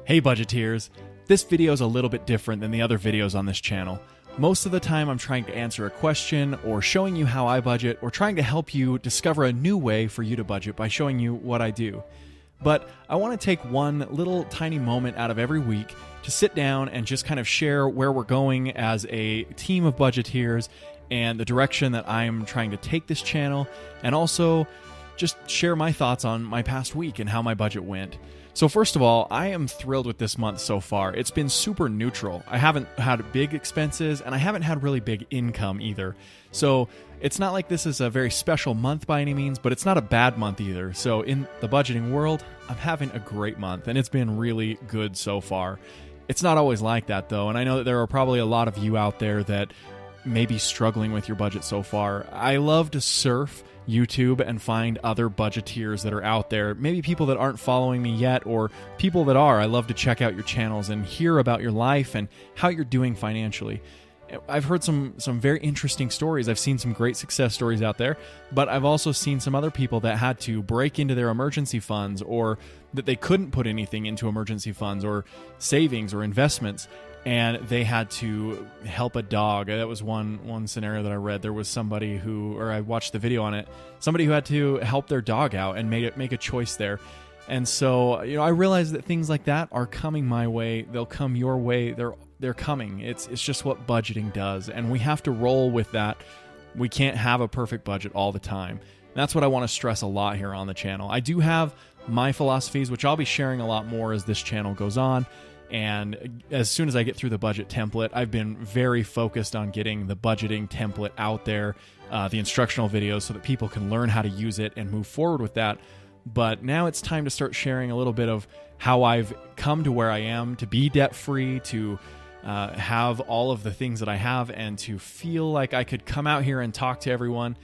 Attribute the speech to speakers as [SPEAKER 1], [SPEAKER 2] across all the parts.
[SPEAKER 1] Hey Budgeteers! This video is a little bit different than the other videos on this channel. Most of the time I'm trying to answer a question or showing you how I budget or trying to help you discover a new way for you to budget by showing you what I do. But I want to take one little tiny moment out of every week to sit down and just kind of share where we're going as a team of Budgeteers and the direction that I'm trying to take this channel, and also just share my thoughts on my past week and how my budget went. So first of all, I am thrilled with this month so far. It's been super neutral. I haven't had big expenses, and I haven't had really big income either. So it's not like this is a very special month by any means, but it's not a bad month either. So in the budgeting world, I'm having a great month, and it's been really good so far. It's not always like that though, and I know that there are probably a lot of you out there that may be struggling with your budget so far. I love to surf YouTube and find other budgeteers that are out there, maybe people that aren't following me yet, or people that are. I love to check out your channels and hear about your life and how you're doing financially. I've heard some very interesting stories. I've seen some great success stories out there, but I've also seen some other people that had to break into their emergency funds, or that they couldn't put anything into emergency funds or savings or investments, and they had to help a dog. That was one scenario that I read. There was somebody who, or I watched the video on it, somebody who had to help their dog out and make a choice there. And so, I realize that things like that are coming my way. They'll come your way. They're coming. It's just what budgeting does, and we have to roll with that. We can't have a perfect budget all the time. That's what I want to stress a lot here on the channel. I do have my philosophies, which I'll be sharing a lot more as this channel goes on. And as soon as I get through the budget template, I've been very focused on getting the budgeting template out there, the instructional videos, so that people can learn how to use it and move forward with that. But now it's time to start sharing a little bit of how I've come to where I am, to be debt-free, to have all of the things that I have, and to feel like I could come out here and talk to everyone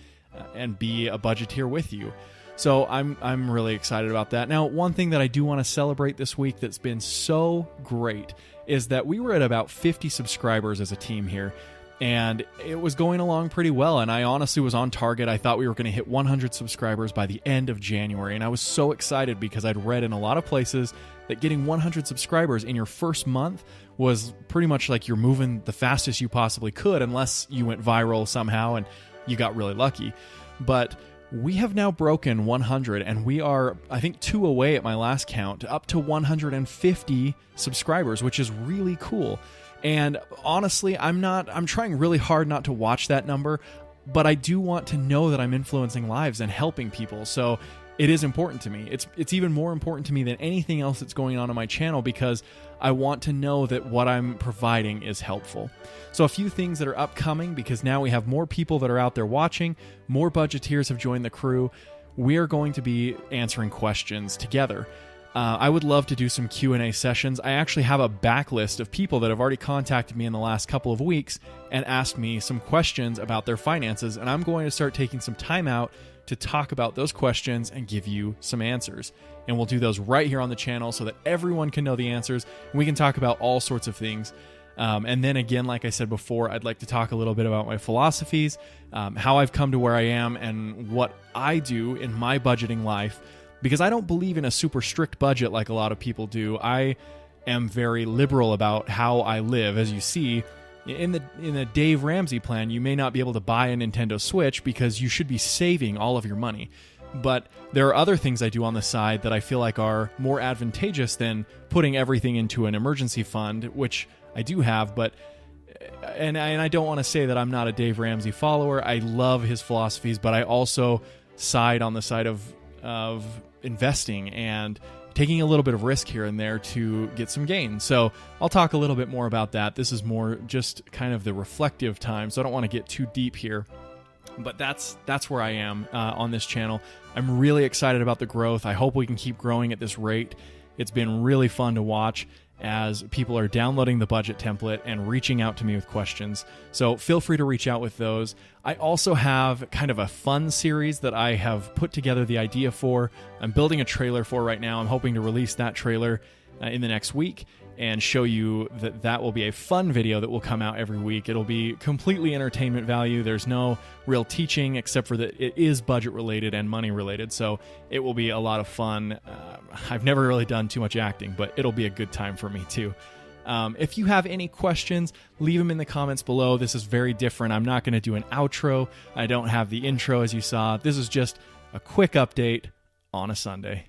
[SPEAKER 1] and be a budgeteer with you. So I'm really excited about that. Now, one thing that I do want to celebrate this week that's been so great is that we were at about 50 subscribers as a team here, and it was going along pretty well, and I honestly was on target. I thought we were going to hit 100 subscribers by the end of January, and I was so excited because I'd read in a lot of places that getting 100 subscribers in your first month was pretty much like you're moving the fastest you possibly could, unless you went viral somehow and you got really lucky. But we have now broken 100, and we are, I think, 2 away at my last count, up to 150 subscribers, which is really cool. And honestly, I'm trying really hard not to watch that number, but I do want to know that I'm influencing lives and helping people. So it is important to me. It's even more important to me than anything else that's going on my channel, because I want to know that what I'm providing is helpful. So a few things that are upcoming, because now we have more people that are out there watching, more budgeteers have joined the crew. We are going to be answering questions together. I would love to do some Q&A sessions. I actually have a backlist of people that have already contacted me in the last couple of weeks and asked me some questions about their finances, and I'm going to start taking some time out to talk about those questions and give you some answers. And we'll do those right here on the channel so that everyone can know the answers, and we can talk about all sorts of things. And then again, like I said before, I'd like to talk a little bit about my philosophies, how I've come to where I am, and what I do in my budgeting life, because I don't believe in a super strict budget like a lot of people do. I am very liberal about how I live. As you see, in the Dave Ramsey plan, you may not be able to buy a Nintendo Switch because you should be saving all of your money. But there are other things I do on the side that I feel like are more advantageous than putting everything into an emergency fund, which I do have. But and I don't want to say that I'm not a Dave Ramsey follower. I love his philosophies, but I also side on the side of investing and taking a little bit of risk here and there to get some gain. So I'll talk a little bit more about that. This is more just kind of the reflective time, so I don't want to get too deep here. But that's where I am on this channel. I'm really excited about the growth. I hope we can keep growing at this rate. It's been really fun to watch as people are downloading the budget template and reaching out to me with questions. So feel free to reach out with those. I also have kind of a fun series that I have put together the idea for. I'm building a trailer for right now. I'm hoping to release that trailer in the next week and show you that that will be a fun video that will come out every week. It'll be completely entertainment value. There's no real teaching except for that it is budget related and money related, so it will be a lot of fun. I've never really done too much acting, but it'll be a good time for me too. If you have any questions, leave them in the comments below. This is very different. I'm not going to do an outro. I don't have the intro as you saw. This is just a quick update on a Sunday.